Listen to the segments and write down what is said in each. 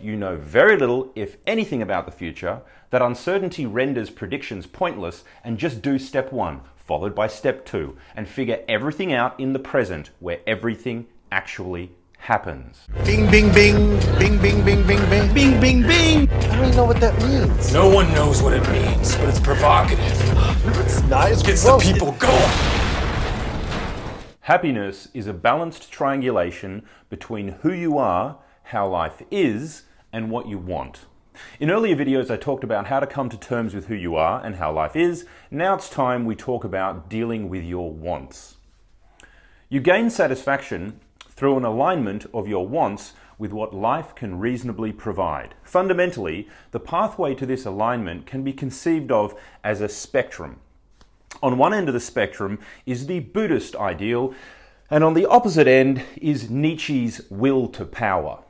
You know very little, if anything, about the future, that uncertainty renders predictions pointless, and just do step 1, followed by step 2, and figure everything out in the present, where everything actually happens. Bing, bing, bing, bing, bing, bing, bing, bing, bing, bing, bing. I don't even know what that means. No one knows what it means, but it's provocative. It's nice. It gets the people going. Happiness is a balanced triangulation between who you are, how life is, and what you want. In earlier videos I talked about how to come to terms with who you are and how life is. Now it's time we talk about dealing with your wants. You gain satisfaction through an alignment of your wants with what life can reasonably provide. Fundamentally, the pathway to this alignment can be conceived of as a spectrum. On one end of the spectrum is the Buddhist ideal, and on the opposite end is Nietzsche's will to power.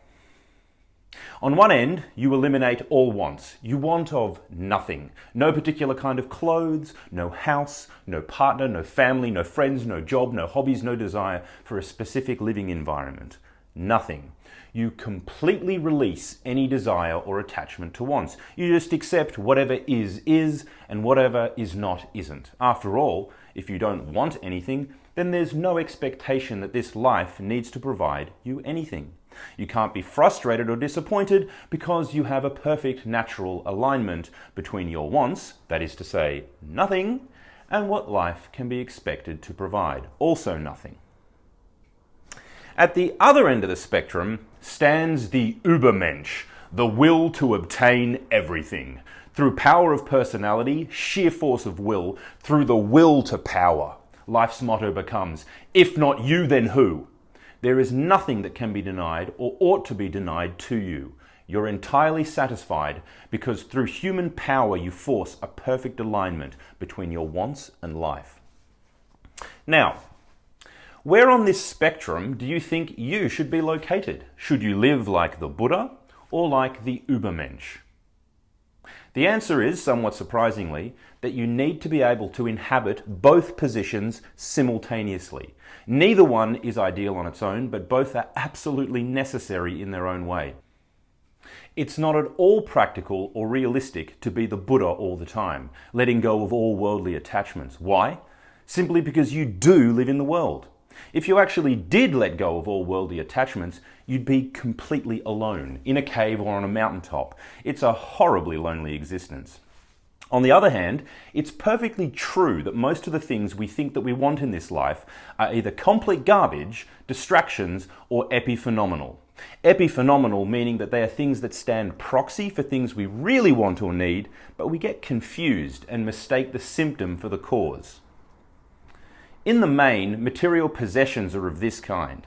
On one end, you eliminate all wants. You want of nothing. No particular kind of clothes, no house, no partner, no family, no friends, no job, no hobbies, no desire for a specific living environment. Nothing. You completely release any desire or attachment to wants. You just accept whatever is, and whatever is not, isn't. After all, if you don't want anything, then there's no expectation that this life needs to provide you anything. You can't be frustrated or disappointed because you have a perfect natural alignment between your wants, that is to say, nothing, and what life can be expected to provide, also nothing. At the other end of the spectrum stands the Übermensch, the will to obtain everything. Through power of personality, sheer force of will, through the will to power. Life's motto becomes, if not you, then who? There is nothing that can be denied or ought to be denied to you. You're entirely satisfied because through human power you force a perfect alignment between your wants and life. Now, where on this spectrum do you think you should be located? Should you live like the Buddha or like the Übermensch? The answer is, somewhat surprisingly, that you need to be able to inhabit both positions simultaneously. Neither one is ideal on its own, but both are absolutely necessary in their own way. It's not at all practical or realistic to be the Buddha all the time, letting go of all worldly attachments. Why? Simply because you do live in the world. If you actually did let go of all worldly attachments, you'd be completely alone, in a cave or on a mountaintop. It's a horribly lonely existence. On the other hand, it's perfectly true that most of the things we think that we want in this life are either complete garbage, distractions, or epiphenomenal. Epiphenomenal meaning that they are things that stand proxy for things we really want or need, but we get confused and mistake the symptom for the cause. In the main, material possessions are of this kind.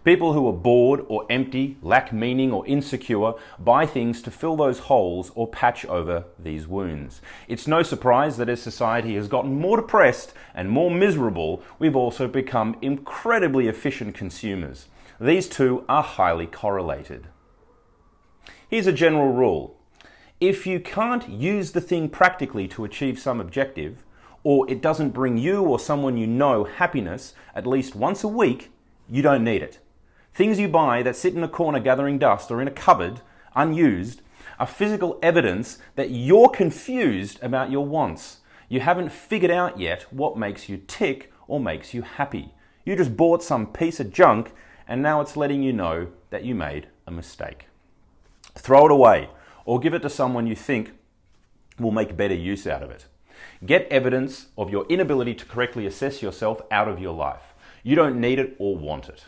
People who are bored or empty, lack meaning or insecure, buy things to fill those holes or patch over these wounds. It's no surprise that as society has gotten more depressed and more miserable, we've also become incredibly efficient consumers. These two are highly correlated. Here's a general rule. If you can't use the thing practically to achieve some objective, or it doesn't bring you or someone you know happiness at least once a week, you don't need it. Things you buy that sit in a corner gathering dust or in a cupboard, unused, are physical evidence that you're confused about your wants. You haven't figured out yet what makes you tick or makes you happy. You just bought some piece of junk and now it's letting you know that you made a mistake. Throw it away or give it to someone you think will make better use out of it. Get evidence of your inability to correctly assess yourself out of your life. You don't need it or want it.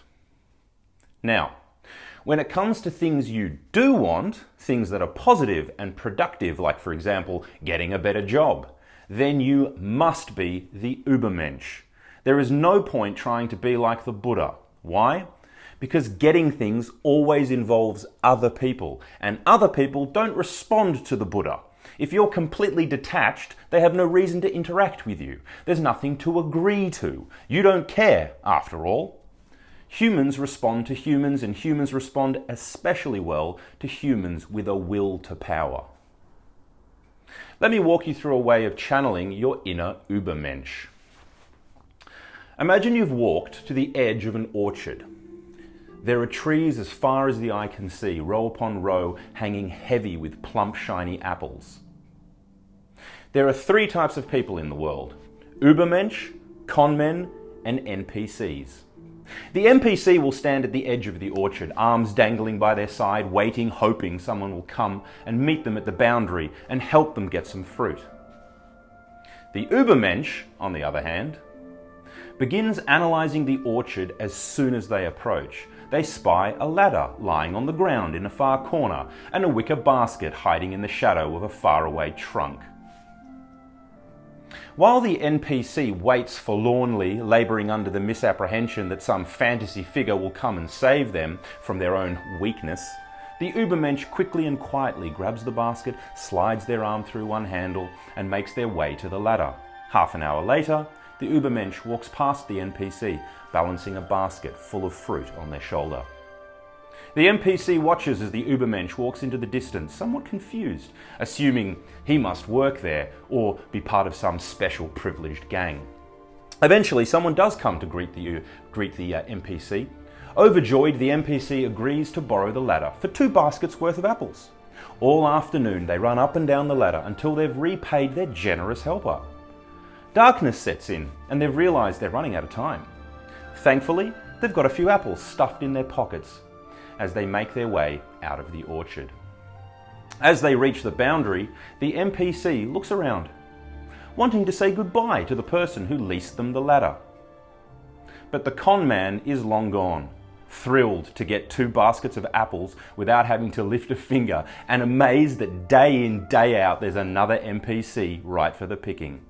Now, when it comes to things you do want, things that are positive and productive, like for example, getting a better job, then you must be the Übermensch. There is no point trying to be like the Buddha. Why? Because getting things always involves other people, and other people don't respond to the Buddha. If you're completely detached, they have no reason to interact with you. There's nothing to agree to. You don't care, after all. Humans respond to humans, and humans respond especially well to humans with a will to power. Let me walk you through a way of channeling your inner Übermensch. Imagine you've walked to the edge of an orchard. There are trees as far as the eye can see, row upon row, hanging heavy with plump, shiny apples. There are three types of people in the world: Übermensch, conmen, and NPCs. The NPC will stand at the edge of the orchard, arms dangling by their side, waiting, hoping someone will come and meet them at the boundary and help them get some fruit. The Übermensch, on the other hand, begins analysing the orchard as soon as they approach. They spy a ladder lying on the ground in a far corner and a wicker basket hiding in the shadow of a faraway trunk. While the NPC waits forlornly, labouring under the misapprehension that some fantasy figure will come and save them from their own weakness, the Übermensch quickly and quietly grabs the basket, slides their arm through one handle, and makes their way to the ladder. Half an hour later, the Übermensch walks past the NPC, balancing a basket full of fruit on their shoulder. The NPC watches as the Übermensch walks into the distance, somewhat confused, assuming he must work there or be part of some special privileged gang. Eventually, someone does come to greet the NPC. Overjoyed, the NPC agrees to borrow the ladder for 2 baskets worth of apples. All afternoon, they run up and down the ladder until they've repaid their generous helper. Darkness sets in, and they've realised they're running out of time. Thankfully, they've got a few apples stuffed in their pockets as they make their way out of the orchard. As they reach the boundary, the NPC looks around, wanting to say goodbye to the person who leased them the ladder. But the con man is long gone, thrilled to get 2 baskets of apples without having to lift a finger, and amazed that day in, day out, there's another NPC right for the picking.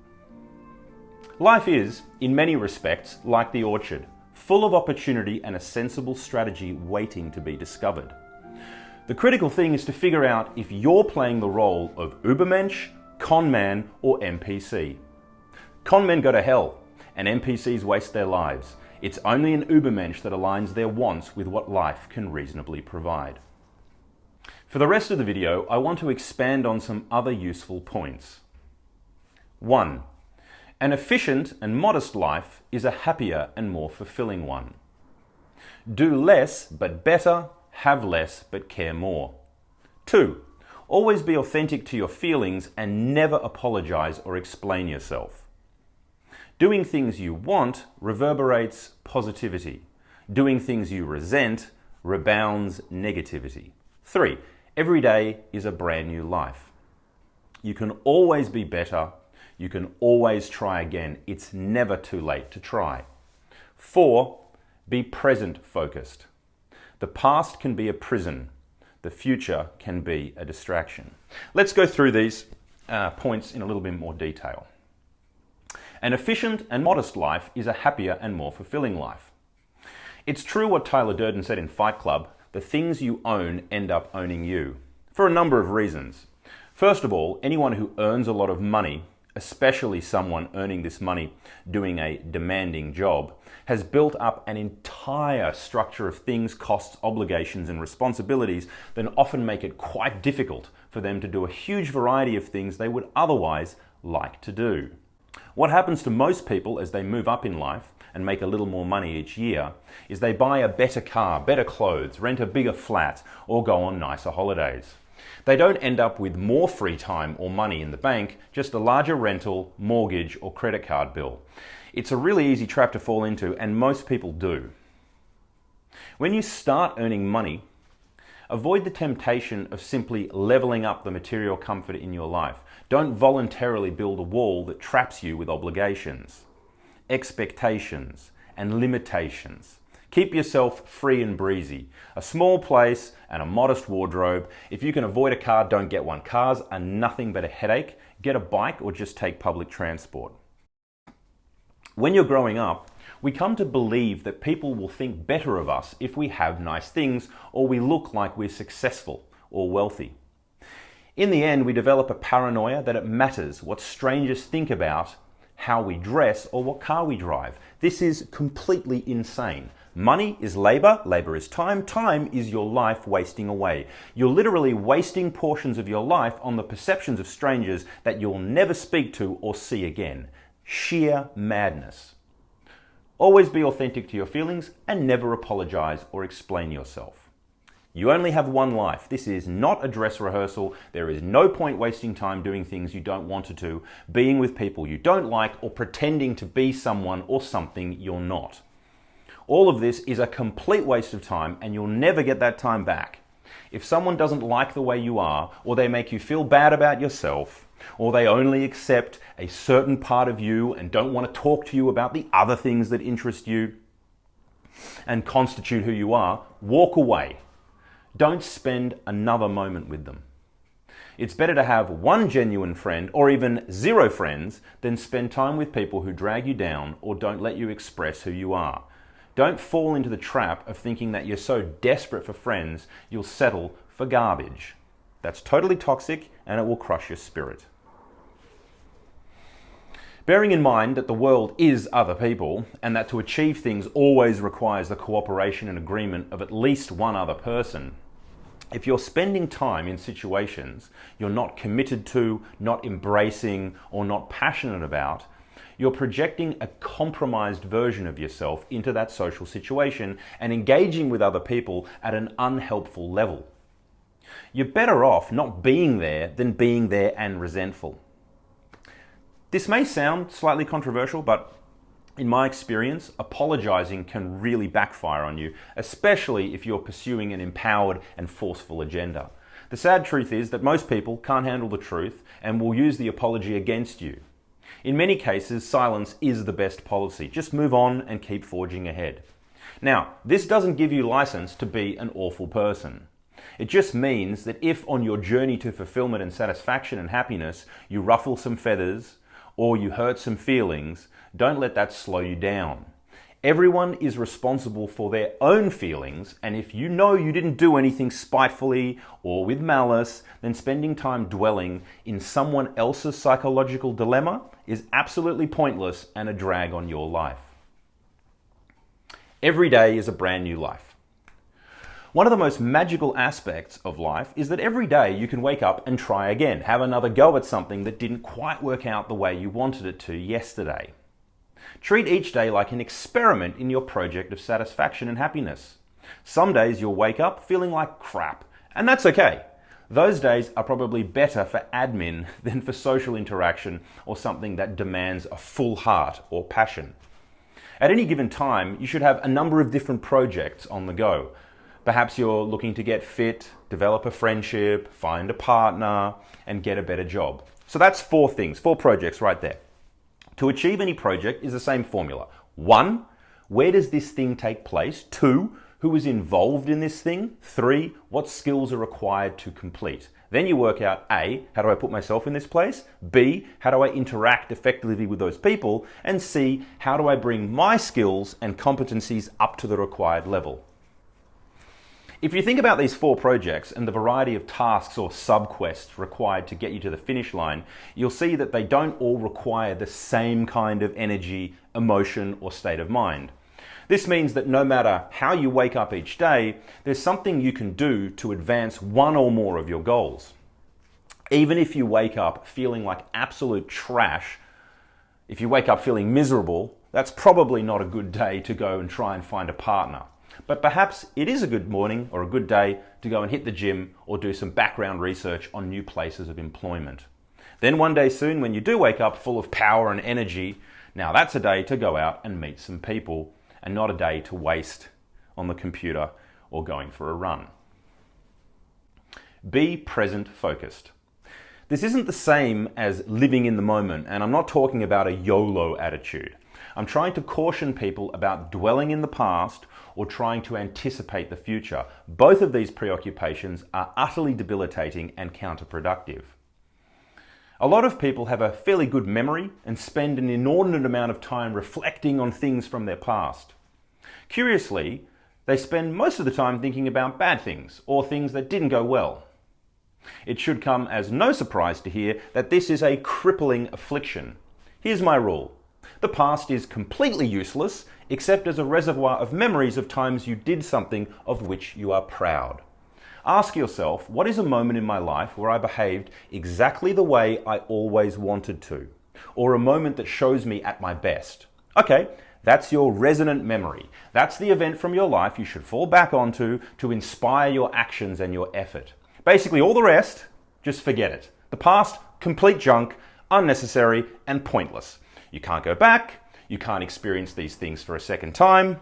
Life is, in many respects, like the orchard, full of opportunity and a sensible strategy waiting to be discovered. The critical thing is to figure out if you're playing the role of Übermensch, conman, or NPC. Conmen go to hell, and NPCs waste their lives. It's only an Übermensch that aligns their wants with what life can reasonably provide. For the rest of the video, I want to expand on some other useful points. 1. An efficient and modest life is a happier and more fulfilling one. Do less but better, have less but care more. 2. Always be authentic to your feelings and never apologize or explain yourself. Doing things you want reverberates positivity. Doing things you resent rebounds negativity. 3. Every day is a brand new life. You can always be better. You can always try again. It's never too late to try. 4. Be present focused. The past can be a prison. The future can be a distraction. Let's go through these points in a little bit more detail. An efficient and modest life is a happier and more fulfilling life. It's true what Tyler Durden said in Fight Club: the things you own end up owning you, for a number of reasons. First of all, anyone who earns a lot of money, especially someone earning this money doing a demanding job, has built up an entire structure of things, costs, obligations, and responsibilities that often make it quite difficult for them to do a huge variety of things they would otherwise like to do. What happens to most people as they move up in life and make a little more money each year is they buy a better car, better clothes, rent a bigger flat, or go on nicer holidays. They don't end up with more free time or money in the bank, just a larger rental, mortgage, or credit card bill. It's a really easy trap to fall into, and most people do. When you start earning money, avoid the temptation of simply leveling up the material comfort in your life. Don't voluntarily build a wall that traps you with obligations, expectations, and limitations. Keep yourself free and breezy. A small place and a modest wardrobe. If you can avoid a car, don't get one. Cars are nothing but a headache. Get a bike or just take public transport. When you're growing up, we come to believe that people will think better of us if we have nice things or we look like we're successful or wealthy. In the end, we develop a paranoia that it matters what strangers think about how we dress or what car we drive. This is completely insane. Money is labor, labor is time, time is your life wasting away. You're literally wasting portions of your life on the perceptions of strangers that you'll never speak to or see again. Sheer madness. Always be authentic to your feelings and never apologize or explain yourself. You only have one life. This is not a dress rehearsal. There is no point wasting time doing things you don't want to do, being with people you don't like, or pretending to be someone or something you're not. All of this is a complete waste of time, and you'll never get that time back. If someone doesn't like the way you are, or they make you feel bad about yourself, or they only accept a certain part of you and don't want to talk to you about the other things that interest you and constitute who you are, walk away. Don't spend another moment with them. It's better to have one genuine friend or even 0 friends than spend time with people who drag you down or don't let you express who you are. Don't fall into the trap of thinking that you're so desperate for friends you'll settle for garbage. That's totally toxic and it will crush your spirit. Bearing in mind that the world is other people and that to achieve things always requires the cooperation and agreement of at least one other person, if you're spending time in situations you're not committed to, not embracing, or not passionate about, you're projecting a compromised version of yourself into that social situation and engaging with other people at an unhelpful level. You're better off not being there than being there and resentful. This may sound slightly controversial, but in my experience, apologizing can really backfire on you, especially if you're pursuing an empowered and forceful agenda. The sad truth is that most people can't handle the truth and will use the apology against you. In many cases, silence is the best policy. Just move on and keep forging ahead. Now, this doesn't give you license to be an awful person. It just means that if on your journey to fulfillment and satisfaction and happiness, you ruffle some feathers or you hurt some feelings, don't let that slow you down. Everyone is responsible for their own feelings, and if you know you didn't do anything spitefully or with malice, then spending time dwelling in someone else's psychological dilemma is absolutely pointless and a drag on your life. Every day is a brand new life. One of the most magical aspects of life is that every day you can wake up and try again, have another go at something that didn't quite work out the way you wanted it to yesterday. Treat each day like an experiment in your project of satisfaction and happiness. Some days you'll wake up feeling like crap, and that's okay. Those days are probably better for admin than for social interaction or something that demands a full heart or passion. At any given time, you should have a number of different projects on the go. Perhaps you're looking to get fit, develop a friendship, find a partner, and get a better job. So that's 4 things, 4 projects right there. To achieve any project is the same formula. 1, where does this thing take place? 2, who is involved in this thing? 3, what skills are required to complete? Then you work out A, how do I put myself in this place? B, how do I interact effectively with those people? And C, how do I bring my skills and competencies up to the required level? If you think about these 4 projects and the variety of tasks or sub-quests required to get you to the finish line, you'll see that they don't all require the same kind of energy, emotion, or state of mind. This means that no matter how you wake up each day, there's something you can do to advance one or more of your goals. Even if you wake up feeling like absolute trash, if you wake up feeling miserable, that's probably not a good day to go and try and find a partner. But perhaps it is a good morning or a good day to go and hit the gym or do some background research on new places of employment. Then one day soon, when you do wake up full of power and energy, now that's a day to go out and meet some people and not a day to waste on the computer or going for a run. Be present focused. This isn't the same as living in the moment, and I'm not talking about a YOLO attitude. I'm trying to caution people about dwelling in the past or trying to anticipate the future. Both of these preoccupations are utterly debilitating and counterproductive. A lot of people have a fairly good memory and spend an inordinate amount of time reflecting on things from their past. Curiously, they spend most of the time thinking about bad things or things that didn't go well. It should come as no surprise to hear that this is a crippling affliction. Here's my rule. The past is completely useless except as a reservoir of memories of times you did something of which you are proud. Ask yourself, what is a moment in my life where I behaved exactly the way I always wanted to? Or a moment that shows me at my best? Okay, That's your resonant memory. That's the event from your life you should fall back onto to inspire your actions and your effort. Basically, all the rest, just forget it. The past, complete junk, unnecessary, and pointless. You can't go back. You can't experience these things for a second time.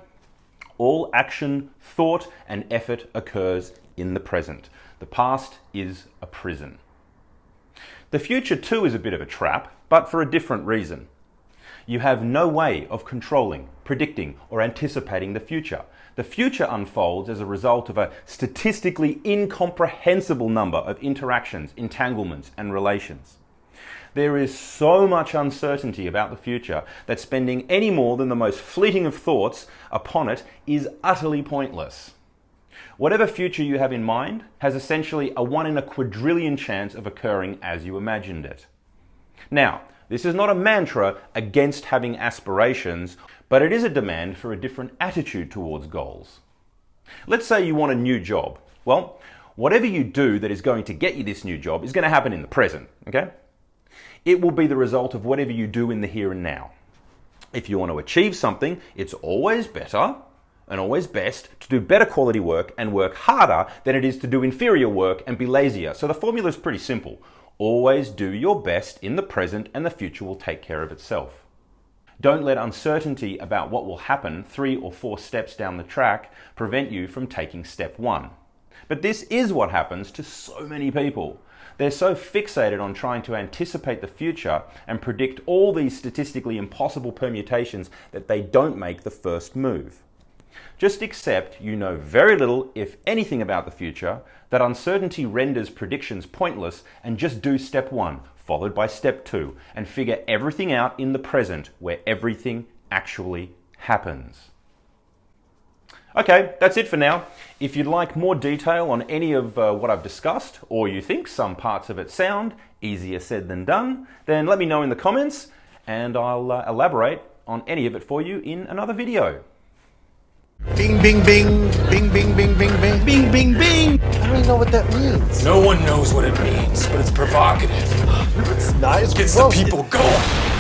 All action, thought, and effort occurs in the present. The past is a prison. The future too is a bit of a trap, but for a different reason. You have no way of controlling, predicting, or anticipating the future. The future unfolds as a result of a statistically incomprehensible number of interactions, entanglements, and relations. There is so much uncertainty about the future that spending any more than the most fleeting of thoughts upon it is utterly pointless. Whatever future you have in mind has essentially a 1 in a quadrillion chance of occurring as you imagined it. Now, this is not a mantra against having aspirations, but it is a demand for a different attitude towards goals. Let's say you want a new job. Well, whatever you do that is going to get you this new job is going to happen in the present, okay? It will be the result of whatever you do in the here and now. If you want to achieve something, it's always better and always best to do better quality work and work harder than it is to do inferior work and be lazier. So the formula is pretty simple. Always do your best in the present and the future will take care of itself. Don't let uncertainty about what will happen 3 or 4 steps down the track prevent you from taking step 1. But this is what happens to so many people. They're so fixated on trying to anticipate the future and predict all these statistically impossible permutations that they don't make the first move. Just accept you know very little, if anything, about the future, that uncertainty renders predictions pointless, and just do step 1, followed by step 2, and figure everything out in the present where everything actually happens. Okay, that's it for now. If you'd like more detail on any of what I've discussed, or you think some parts of it sound easier said than done, then let me know in the comments and I'll elaborate on any of it for you in another video. Bing, bing, bing. Bing, bing, bing, bing, bing. Bing, bing, bing. I don't even know what that means. No one knows what it means, but it's provocative. No, it's not. It's Gets gross. the people going.